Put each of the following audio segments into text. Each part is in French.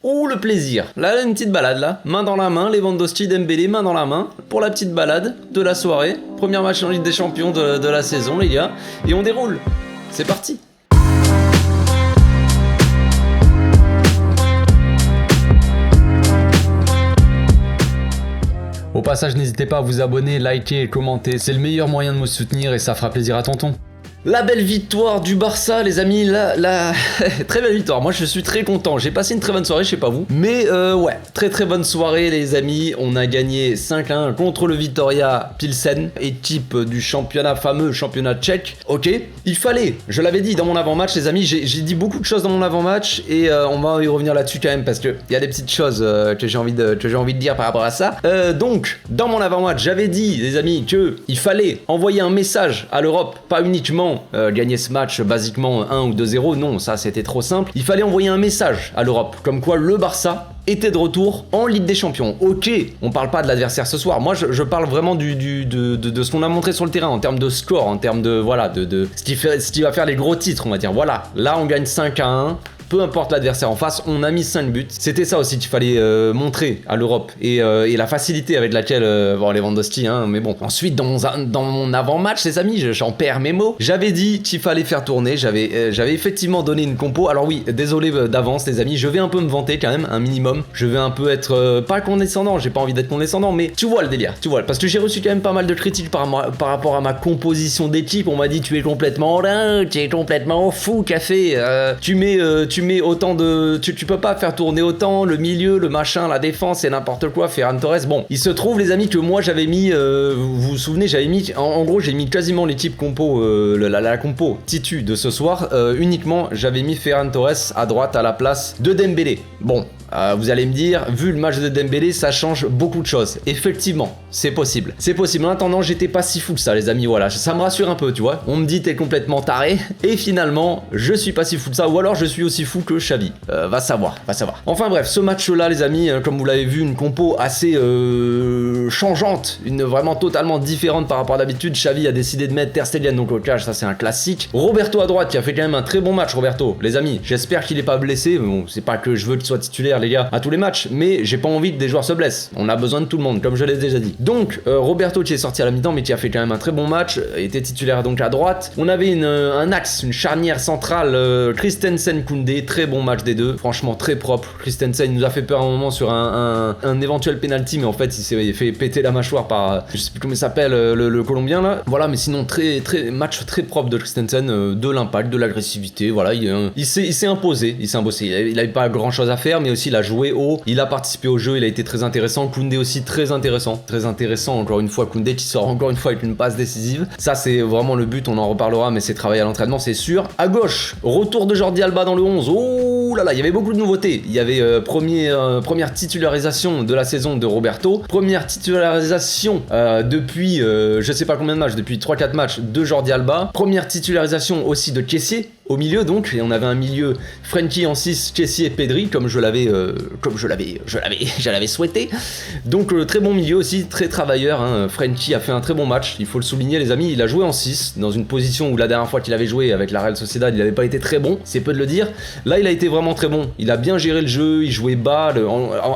Ouh, le plaisir. Là, une petite balade, là. Main dans la main, Lewandowski, Dembélé, main dans la main. Pour la petite balade de la soirée. Premier match en Ligue des Champions de la saison, les gars. Et on déroule. C'est parti. Au passage, n'hésitez pas à vous abonner, liker et commenter. C'est le meilleur moyen de me soutenir et ça fera plaisir à tonton. La belle victoire du Barça, les amis, la très belle victoire. Moi, je suis très content. J'ai passé une très bonne soirée, je sais pas vous. Mais ouais, très bonne soirée, les amis. On a gagné 5-1 contre le Viktoria Pilsen, équipe du fameux championnat tchèque. Ok, il fallait, je l'avais dit dans mon avant-match, les amis, j'ai dit beaucoup de choses dans mon avant-match et on va y revenir là-dessus quand même parce que il y a des petites choses que j'ai envie de dire par rapport à ça. Donc, dans mon avant-match, j'avais dit, les amis, que il fallait envoyer un message à l'Europe, pas uniquement gagner ce match basiquement 1 ou 2-0, non, ça c'était trop simple. Il fallait envoyer un message à l'Europe, comme quoi le Barça était de retour en Ligue des Champions. Ok, on parle pas de l'adversaire ce soir, moi je parle vraiment de ce qu'on a montré sur le terrain, en termes de score, en termes de, voilà, de ce qui va faire les gros titres, on va dire. Voilà, là on gagne 5-1. Peu importe l'adversaire en face, on a mis 5 buts. C'était ça aussi qu'il fallait montrer à l'Europe et la facilité avec laquelle bon, Lewandowski, hein, mais bon. Ensuite, dans mon avant-match, les amis, j'en perds mes mots. J'avais dit qu'il fallait faire tourner. J'avais effectivement donné une compo. Alors oui, désolé d'avance, les amis. Je vais un peu me vanter quand même, un minimum. Je vais un peu être pas condescendant. J'ai pas envie d'être condescendant, mais tu vois le délire. Tu vois, parce que j'ai reçu quand même pas mal de critiques par rapport à ma composition d'équipe. On m'a dit tu es complètement dingue, tu es complètement fou, café. Tu mets autant de... Tu peux pas faire tourner autant le milieu, le machin, la défense et n'importe quoi, Ferran Torres. Bon, il se trouve, les amis, que moi j'avais mis... vous vous souvenez, j'avais mis... En gros, j'ai mis quasiment l'équipe compo, la compo titu de ce soir. Uniquement, j'avais mis Ferran Torres à droite à la place de Dembélé. Bon, vous allez me dire, vu le match de Dembélé, ça change beaucoup de choses. Effectivement, c'est possible. C'est possible. En attendant, j'étais pas si fou que ça, les amis. Voilà, ça me rassure un peu, tu vois. On me dit t'es complètement taré. Et finalement, je suis pas si fou que ça. Ou alors, je suis aussi fou que Xavi. Va savoir. Enfin bref, ce match-là, les amis, comme vous l'avez vu, une compo assez changeante. Vraiment totalement différente par rapport à d'habitude. Xavi a décidé de mettre Ter Stegen donc au cage, ça c'est un classique. Roberto à droite, qui a fait quand même un très bon match, Roberto. Les amis, j'espère qu'il est pas blessé. Bon, c'est pas que je veux qu'il soit titulaire, les gars, à tous les matchs, mais j'ai pas envie que des joueurs se blessent. On a besoin de tout le monde, comme je l'ai déjà dit. Donc, Roberto qui est sorti à la mi-temps, mais qui a fait quand même un très bon match, était titulaire donc à droite. On avait un axe, une charnière centrale, Christensen-Koundé, très bon match des deux, franchement très propre. Christensen nous a fait peur à un moment sur un éventuel penalty, mais en fait il s'est fait péter la mâchoire par, je sais plus comment il s'appelle, le Colombien là. Voilà, mais sinon match très propre de Christensen, de l'impact, de l'agressivité. Voilà, il s'est imposé. Il avait pas grand chose à faire, mais aussi il a joué haut, il a participé au jeu, il a été très intéressant. Koundé aussi très intéressant encore une fois. Koundé qui sort encore une fois avec une passe décisive. Ça c'est vraiment le but, on en reparlera, mais c'est travailler à l'entraînement, c'est sûr. À gauche, retour de Jordi Alba dans le 11. Oh là là, il y avait beaucoup de nouveautés. Il y avait première titularisation de la saison de Roberto, première titularisation depuis je sais pas combien de matchs, depuis 3-4 matchs de Jordi Alba, première titularisation aussi de Kessié au milieu donc, et on avait un milieu Frenkie en 6, Kessié et Pedri comme je l'avais souhaité. Donc très bon milieu aussi, très travailleur, hein. Frenkie a fait un très bon match, il faut le souligner les amis, il a joué en 6 dans une position où la dernière fois qu'il avait joué avec la Real Sociedad, il n'avait pas été très bon, c'est peu de le dire. Là, il a été vraiment très bon, il a bien géré le jeu, il jouait bas,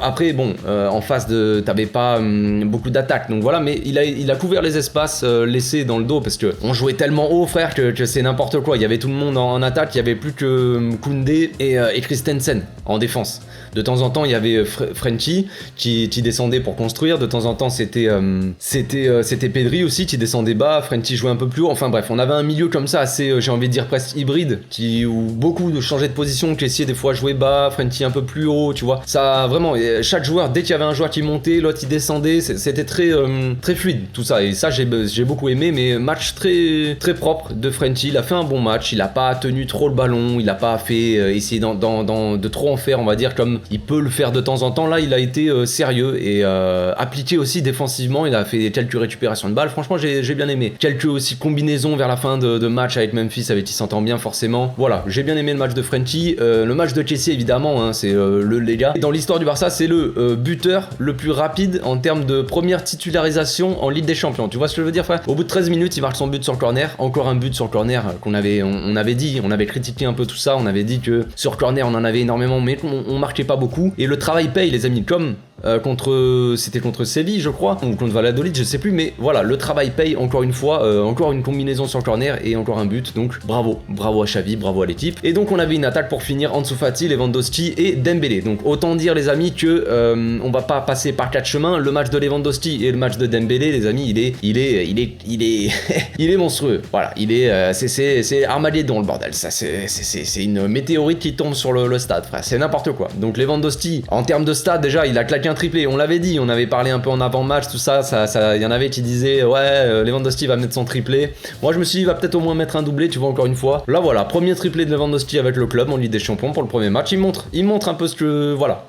après bon, en face t'avais pas beaucoup d'attaques, donc voilà, mais il a couvert les espaces laissés dans le dos parce que on jouait tellement haut, frère, que c'est n'importe quoi. Il y avait tout le monde en attaque, il y avait plus que Koundé et Christensen en défense. De temps en temps, il y avait Frenkie qui descendait pour construire. De temps en temps, c'était Pedri aussi qui descendait bas. Frenkie jouait un peu plus haut. Enfin bref, on avait un milieu comme ça assez, j'ai envie de dire presque hybride, où beaucoup de changeaient de position. Kessié des fois jouait bas, Frenkie un peu plus haut, tu vois. Ça vraiment, chaque joueur, dès qu'il y avait un joueur qui montait, l'autre il descendait. C'était très fluide tout ça. Et ça, j'ai beaucoup aimé. Mais match très propre de Frenkie. Il a fait un bon match. Il a pas tenu trop le ballon. Il a pas fait essayer de trop en faire, on va dire, comme il peut le faire de temps en temps. Là, il a été sérieux et appliqué aussi défensivement. Il a fait quelques récupérations de balles. Franchement, j'ai bien aimé. Quelques aussi combinaisons vers la fin de match avec Memphis, avec qui s'entend bien forcément. Voilà, j'ai bien aimé le match de Frenkie. Le match de Kessié, évidemment, hein, c'est les gars. Dans l'histoire du Barça, c'est le buteur le plus rapide en termes de première titularisation en Ligue des Champions. Tu vois ce que je veux dire, frère? Au bout de 13 minutes, il marque son but sur corner. Encore un but sur corner qu'on avait dit Lewandowski, on avait critiqué un peu tout ça, on avait dit que sur corner on en avait énormément mais on marquait pas beaucoup, et le travail paye les amis, comme c'était contre Séville je crois, ou contre Valladolid, je sais plus, mais voilà, le travail paye encore une fois, encore une combinaison sur corner et encore un but, donc bravo à Xavi, bravo à l'équipe. Et donc on avait une attaque pour finir, Ansu Fati, Lewandowski et Dembélé. Donc autant dire les amis que on va pas passer par 4 chemins. Le match de Lewandowski et le match de Dembélé, les amis, il est monstrueux. Voilà, c'est Armageddon le bordel. Ça c'est une météorite qui tombe sur le stade, frère. C'est n'importe quoi. Donc Lewandowski, en termes de stade déjà, il a claqué un triplé. On l'avait dit, on avait parlé un peu en avant-match, tout ça. Il y en avait qui disaient ouais, Lewandowski va mettre son triplé. Moi je me suis dit il va peut-être au moins mettre un doublé, tu vois, encore une fois. Là voilà, premier triplé de Lewandowski avec le club en Ligue des Champions pour le premier match. Il montre un peu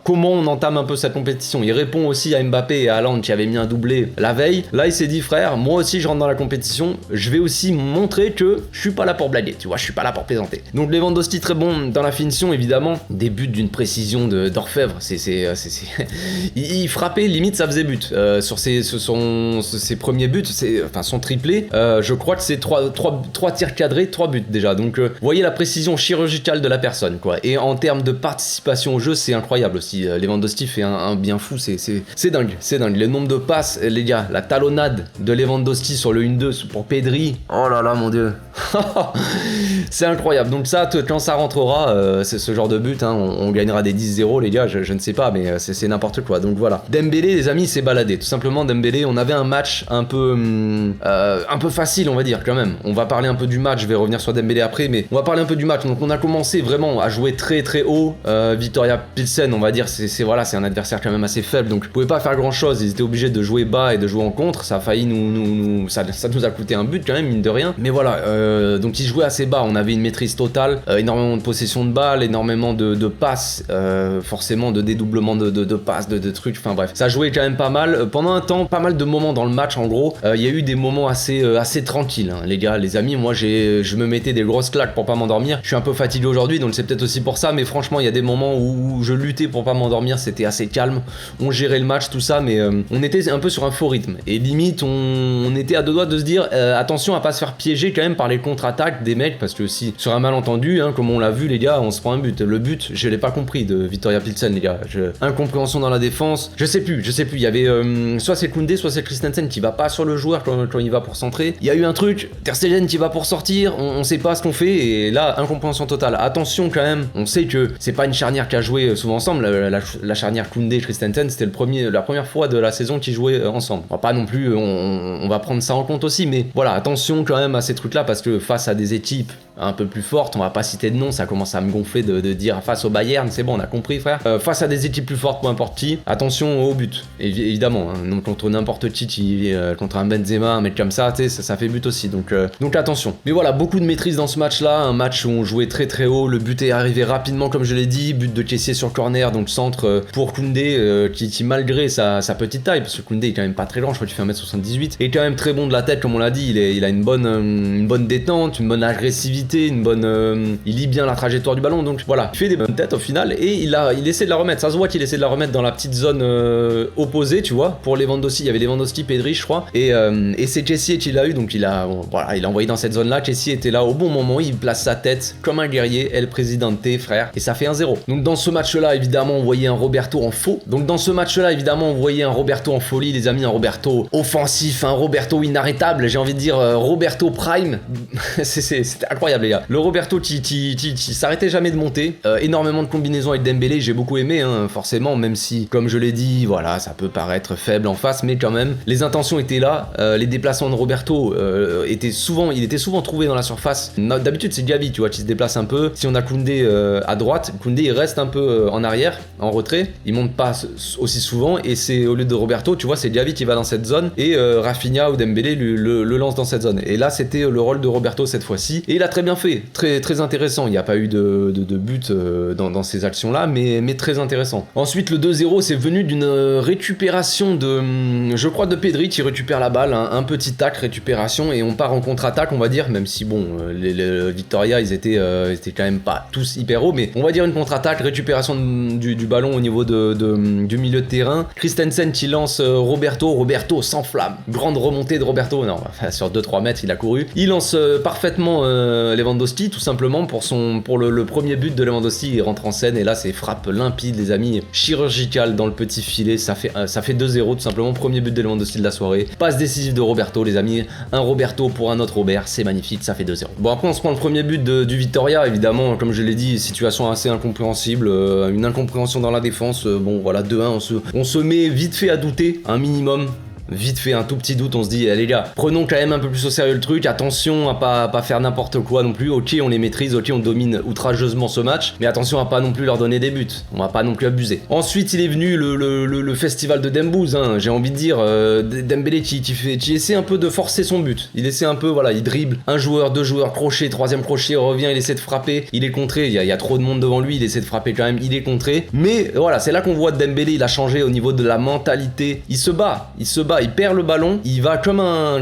comment on entame un peu cette compétition. Il répond aussi à Mbappé et à Haaland qui avaient mis un doublé la veille. Là il s'est dit frère, moi aussi je rentre dans la compétition, je vais aussi montrer que je suis pas là pour blaguer, tu vois, je suis pas là pour plaisanter. Donc Lewandowski très bon dans la finition évidemment, des buts d'une précision d'orfèvre, il frappait limite ça faisait but. Sur ses premiers buts, son triplé, je crois que c'est 3 tirs cadrés, 3 buts déjà. Donc vous voyez la précision chirurgicale de la personne quoi. Et en termes de participation au jeu, c'est incroyable aussi. Lewandowski fait un bien fou, c'est dingue. Le nombre de passes, les gars, la talonnade de Lewandowski sur le 1-2 pour Pedri. Oh là là mon dieu. C'est incroyable. Donc ça, quand ça rentrera, c'est ce genre de but, hein, on gagnera des 10-0 les gars, je ne sais pas, mais c'est n'importe quoi. Donc voilà. Dembélé les amis s'est baladé. Tout simplement Dembélé, on avait un match un peu facile on va dire quand même. On va parler un peu du match, je vais revenir sur Dembélé après, mais on va parler un peu du match. Donc on a commencé vraiment à jouer très très haut. Viktoria Pilsen, on va dire, c'est un adversaire quand même assez faible, donc ils pouvaient pas faire grand chose. Ils étaient obligés de jouer bas et de jouer en contre. Ça a failli ça nous a coûté un but quand même, mine de rien. Mais voilà, donc ils jouaient assez bas. On avait une maîtrise totale, énormément de possession de balles, énormément de passes, forcément de dédoublement de passes, de trucs. Enfin bref, ça jouait quand même pas mal. Pendant un temps, pas mal de moments dans le match. En gros, il y a eu des moments assez tranquilles, hein, les gars, les amis. Moi, je me mettais des grosses claques pour pas m'endormir. Je suis un peu fatigué aujourd'hui, donc c'est peut-être aussi pour ça. Mais franchement, il y a des moments où je luttais pour pas m'endormir. C'était assez calme. On gérait le match, tout ça, mais on était un peu sur un faux rythme. Et limite, on était à deux doigts de se dire attention à pas se faire piéger quand même par les contre-attaques des mecs, parce que si sur un malentendu, hein, comme on l'a vu, les gars, on se prend un but. Le but, je l'ai pas compris de Viktoria Pilsen, les gars. Incompréhension dans la défense. Je sais plus. Il y avait soit c'est Koundé, soit c'est Christensen qui va pas sur le joueur quand il va pour centrer. Il y a eu un truc, Ter Stegen qui va pour sortir, on sait pas ce qu'on fait, et là, incompréhension totale. Attention quand même, on sait que c'est pas une charnière qui a joué souvent ensemble. La charnière Koundé-Christensen, c'était la première fois de la saison qu'ils jouaient ensemble. On va pas non plus, on va prendre ça en compte aussi, mais voilà, attention quand même à ces trucs-là, parce que face à des équipes un peu plus fortes, on va pas citer de nom, ça commence à me gonfler de dire face au Bayern, c'est bon, on a compris frère. Face à des équipes plus fortes, peu importe qui, attention au but, évidemment, hein, contre n'importe qui contre un Benzema, un mec comme ça, ça fait but aussi, donc attention. Mais voilà, beaucoup de maîtrise dans ce match-là, un match où on jouait très très haut, le but est arrivé rapidement comme je l'ai dit, but de Kessié sur corner, donc centre pour Koundé, qui malgré sa petite taille, parce que Koundé est quand même pas très grand, je crois qu'il fait 1m78, et quand même très bon de la tête, comme on l'a dit, il a une bonne détente, une bonne agressivité, il lit bien la trajectoire du ballon, donc voilà, il fait des bonnes têtes au final, et il essaie de la remettre, ça se voit qu'il essaie de la remettre dans la petite zone opposée, tu vois, pour Lewandowski, il y avait Lewandowski, Pedri je crois, et c'est Kessié qui l'a eu, donc il a envoyé dans cette zone là, Kessié était là au bon moment, il place sa tête comme un guerrier, El Presidente frère, et ça fait 1-0. Donc dans ce match là évidemment on voyait un Roberto en faux, on folie les amis, un Roberto offensif, un Roberto inarrêtable, j'ai envie de dire Roberto Prime. C'était incroyable les gars, le Roberto qui s'arrêtait jamais de monter, énormément de combinaisons avec Dembélé, j'ai beaucoup aimé hein, forcément, même si comme je l'ai dit, voilà, ça peut paraître faible en face, mais quand même les intentions étaient là, les déplacements de Roberto il était souvent trouvé dans la surface. D'habitude c'est Gavi, tu vois, qui se déplace un peu. Si on a Koundé à droite, Koundé il reste un peu en arrière, en retrait, il monte pas aussi souvent, et c'est au lieu de Roberto, tu vois, c'est Gavi qui va dans cette zone, et Rafinha ou Dembélé le lance dans cette zone. Et là c'était le rôle de Roberto cette fois-ci, et il a très bien fait, très très intéressant. Il n'y a pas eu de but dans ces actions là, mais très intéressant. Ensuite le 2-0 c'est c'est venu d'une récupération de, je crois, de Pedri qui récupère la balle, un petit tac, récupération, et on part en contre-attaque, on va dire, même si bon, les Victoria, ils étaient quand même pas tous hyper hauts, mais on va dire une contre-attaque, récupération du ballon au niveau du milieu de terrain. Christensen qui lance Roberto s'enflamme, grande remontée de Roberto, non, sur 2-3 mètres il a couru, il lance parfaitement Lewandowski, tout simplement pour le premier but de Lewandowski, il rentre en scène, et là c'est frappe limpide les amis, chirurgicale dans le petit filet, ça fait 2-0 tout simplement, premier but de Lewandowski de la soirée, passe décisive de Roberto les amis, un Roberto pour un autre Robert, c'est magnifique, ça fait 2-0. Bon, après on se prend le premier but du Vitoria, évidemment, comme je l'ai dit, situation assez incompréhensible, une incompréhension dans la défense, bon voilà, 2-1, on se met vite fait à douter, un minimum. Vite fait, un tout petit doute, on se dit, les gars, prenons quand même un peu plus au sérieux le truc, attention à pas faire n'importe quoi non plus, ok on les maîtrise, ok on domine outrageusement ce match, mais attention à pas non plus leur donner des buts, on va pas non plus abuser. Ensuite il est venu le festival de Dembouz, hein, j'ai envie de dire, Dembélé qui essaie un peu de forcer son but, il essaie un peu, voilà, il dribble, un joueur, deux joueurs, crochet, troisième crochet, revient, il essaie de frapper, il est contré, il y a trop de monde devant lui, il essaie de frapper quand même, il est contré, mais voilà, c'est là qu'on voit Dembélé, il a changé au niveau de la mentalité, il se bat, il perd le ballon, il va comme un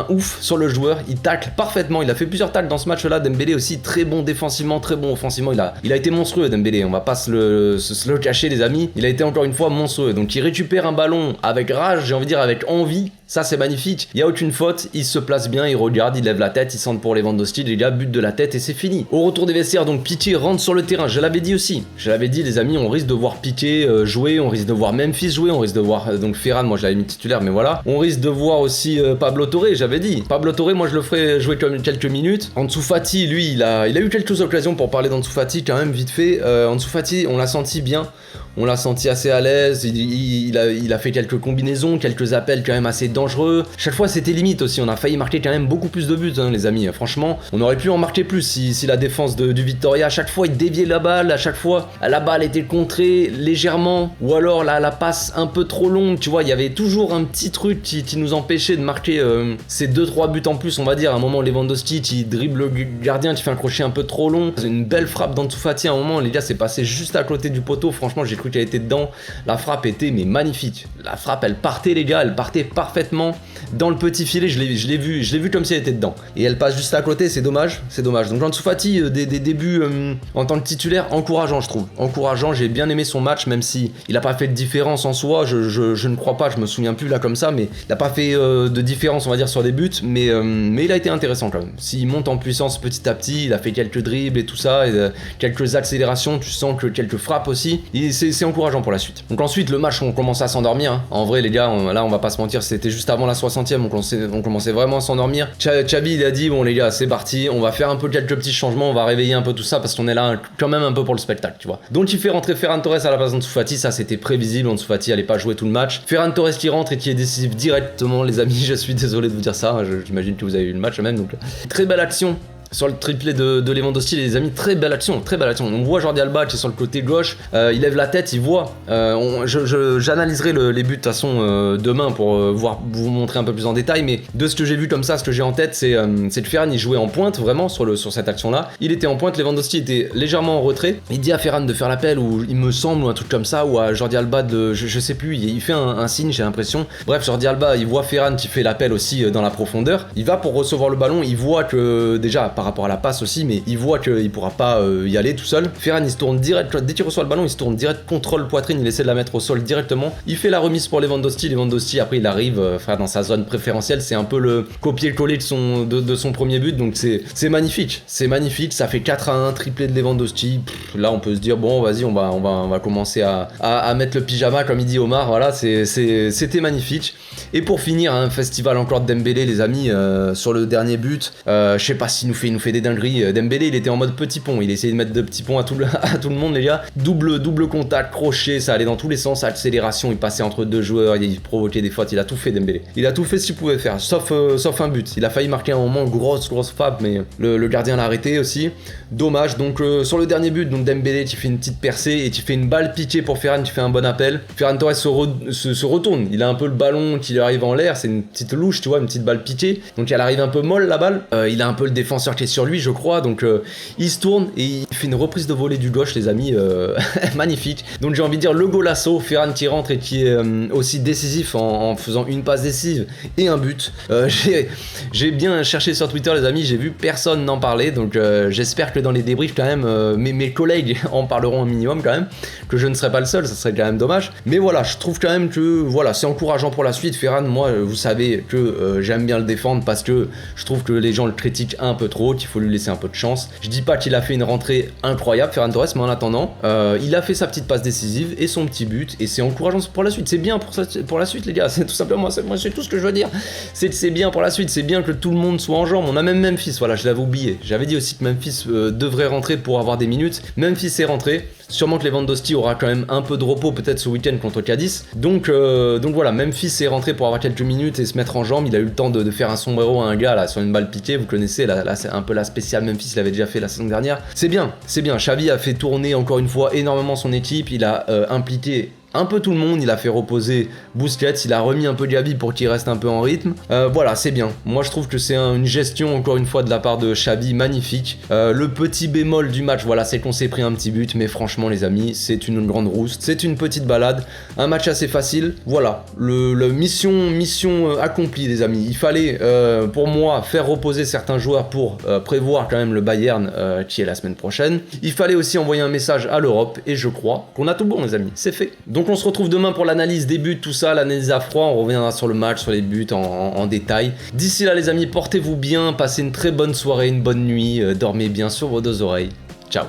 ouf sur le joueur, il tacle parfaitement, il a fait plusieurs tacles dans ce match là. Dembélé aussi très bon défensivement, très bon offensivement, il a été monstrueux Dembélé, on va pas se le cacher les amis, il a été encore une fois monstrueux, donc il récupère un ballon avec rage, j'ai envie de dire avec envie, ça c'est magnifique, il y a aucune faute, il se place bien, il regarde, il lève la tête, il centre pour Lewandowski, les gars, but de la tête et c'est fini. Au retour des vestiaires, donc Piqué rentre sur le terrain, je l'avais dit aussi, les amis, on risque de voir Piqué jouer, on risque de voir Memphis jouer, on risque de voir donc Ferran, moi je l'avais mis titulaire mais voilà, on risque de voir aussi Pablo Torre, j'avais dit, Pablo Torre, moi je le ferai jouer comme quelques minutes. Ansu Fati, lui, il a eu quelques occasions pour parler d'Ansu Fati quand même vite fait, Ansu Fati, on l'a senti bien, on l'a senti assez à l'aise, il a fait quelques combinaisons, quelques appels quand même assez dangereux. Chaque fois c'était limite aussi, on a failli marquer quand même beaucoup plus de buts hein, les amis. Franchement, on aurait pu en marquer plus si la défense du Victoria, à chaque fois il déviait la balle, à chaque fois la balle était contrée légèrement, ou alors la passe un peu trop longue, tu vois, il y avait toujours un petit truc qui nous empêchait de marquer ces 2-3 buts en plus, on va dire. À un moment Lewandowski qui dribble le gardien, qui fait un crochet un peu trop long, une belle frappe d'Ansu Fati, à un moment les gars c'est passé juste à côté du poteau, franchement j'ai cru qu'elle était dedans, la frappe était mais magnifique, la frappe elle partait les gars, elle partait parfaitement dans le petit filet, je l'ai vu comme si elle était dedans, et elle passe juste à côté, c'est dommage. Donc Ansu Fati, des débuts en tant que titulaire encourageant, je trouve, encourageant, j'ai bien aimé son match, même si il a pas fait de différence en soi, je ne crois pas, je me souviens plus là comme ça, mais il a pas fait de différence on va dire sur des buts, mais il a été intéressant quand même, s'il monte en puissance petit à petit, il a fait quelques dribbles et tout ça, et, quelques accélérations, tu sens que quelques frappes aussi, et c'est encourageant pour la suite. Donc ensuite le match on commence à s'endormir, hein. En vrai les gars, là on va pas se mentir, c'était juste avant la 60e, on commençait vraiment à s'endormir. Xavi il a dit bon les gars c'est parti, on va faire un peu quelques petits changements, on va réveiller un peu tout ça parce qu'on est là quand même un peu pour le spectacle, tu vois. Donc il fait rentrer Ferran Torres à la place d'Ansu Fati, ça c'était prévisible, Ansu Fati allait pas jouer tout le match. Ferran Torres qui rentre et qui est décisif directement les amis, je suis désolé de vous dire ça, j'imagine que vous avez vu le match même, donc très belle action. Sur le triplé de Lewandowski les amis, très belle action. On voit Jordi Alba qui est sur le côté gauche, il lève la tête, il voit, j'analyserai les buts de toute façon demain pour vous montrer un peu plus en détail, mais de ce que j'ai vu comme ça, ce que j'ai en tête c'est que Ferran il jouait en pointe vraiment sur cette action là, il était en pointe, Lewandowski était légèrement en retrait, il dit à Ferran de faire l'appel, ou il me semble, ou un truc comme ça, ou à Jordi Alba je sais plus, il fait un signe j'ai l'impression, bref Jordi Alba il voit Ferran qui fait l'appel aussi dans la profondeur, il va pour recevoir le ballon, il voit que déjà par rapport à la passe aussi, mais il voit qu'il pourra pas y aller tout seul. Ferran il se tourne direct, dès qu'il reçoit le ballon il se tourne direct, contrôle poitrine, il essaie de la mettre au sol directement, il fait la remise pour Lewandowski après il arrive dans sa zone préférentielle, c'est un peu le copier-coller de son premier but, donc c'est magnifique, ça fait 4-1, triplé de Lewandowski. Là on peut se dire bon vas-y on va commencer à mettre le pyjama comme il dit Omar, voilà, c'était magnifique. Et pour finir un festival encore de Dembélé les amis, sur le dernier but, je sais pas s'il nous fait des dingueries. Dembélé il était en mode petit pont, il essayait de mettre de petits ponts à tout le monde les gars, double contact, crochet, ça allait dans tous les sens, accélération, il passait entre deux joueurs, il provoquait des fautes, il a tout fait Dembélé, il a tout fait ce qu'il pouvait faire, sauf un but, il a failli marquer un moment, grosse frappe, mais le gardien l'a arrêté aussi, dommage. Donc sur le dernier but, donc Dembélé qui fait une petite percée et qui fait une balle piquée pour Ferran qui fait un bon appel, Ferran Torres se retourne, il a un peu le ballon qui lui arrive en l'air, c'est une petite louche tu vois, une petite balle piquée, donc elle arrive un peu molle la balle, il a un peu le défenseur marqué sur lui, je crois. Donc il se tourne et il fait une reprise de volée du gauche, les amis. Magnifique. Donc j'ai envie de dire le golasso, Ferran qui rentre et qui est aussi décisif en faisant une passe décisive et un but. J'ai bien cherché sur Twitter, les amis, j'ai vu personne n'en parler. Donc j'espère que dans les débriefs, quand même, mes collègues en parleront un minimum, quand même. Que je ne serai pas le seul, ça serait quand même dommage. Mais voilà, je trouve quand même que voilà, c'est encourageant pour la suite. Ferran, moi, vous savez que j'aime bien le défendre parce que je trouve que les gens le critiquent un peu trop, qu'il faut lui laisser un peu de chance. Je dis pas qu'il a fait une rentrée incroyable, Ferran Torres, mais en attendant, il a fait sa petite passe décisive et son petit but, et c'est encourageant pour la suite. C'est bien pour la suite, les gars, c'est tout simplement, moi c'est tout ce que je veux dire. C'est bien pour la suite, c'est bien que tout le monde soit en jambes. On a même Memphis, voilà, je l'avais oublié. J'avais dit aussi que Memphis devrait rentrer pour avoir des minutes. Memphis est rentré. Sûrement que Lewandowski aura quand même un peu de repos peut-être ce week-end contre Cadiz. Donc voilà, Memphis est rentré pour avoir quelques minutes et se mettre en jambes. Il a eu le temps de faire un sombrero à un gars là sur une balle piquée. Vous connaissez, là c'est un peu la spéciale Memphis, il l'avait déjà fait la saison dernière. C'est bien. Xavi a fait tourner encore une fois énormément son équipe. Il a impliqué un peu tout le monde, il a fait reposer Busquets, il a remis un peu Gavi pour qu'il reste un peu en rythme. Voilà, c'est bien. Moi, je trouve que c'est une gestion, encore une fois, de la part de Xavi, magnifique. Le petit bémol du match, voilà, c'est qu'on s'est pris un petit but, mais franchement, les amis, c'est une grande rouste, c'est une petite balade, un match assez facile. Voilà, le mission accomplie, les amis. Il fallait, pour moi, faire reposer certains joueurs pour prévoir quand même le Bayern qui est la semaine prochaine. Il fallait aussi envoyer un message à l'Europe, et je crois qu'on a tout bon, les amis, c'est fait. Donc on se retrouve demain pour l'analyse des buts, tout ça, l'analyse à froid, on reviendra sur le match, sur les buts en détail. D'ici là, les amis, portez-vous bien, passez une très bonne soirée, une bonne nuit, dormez bien sur vos deux oreilles. Ciao.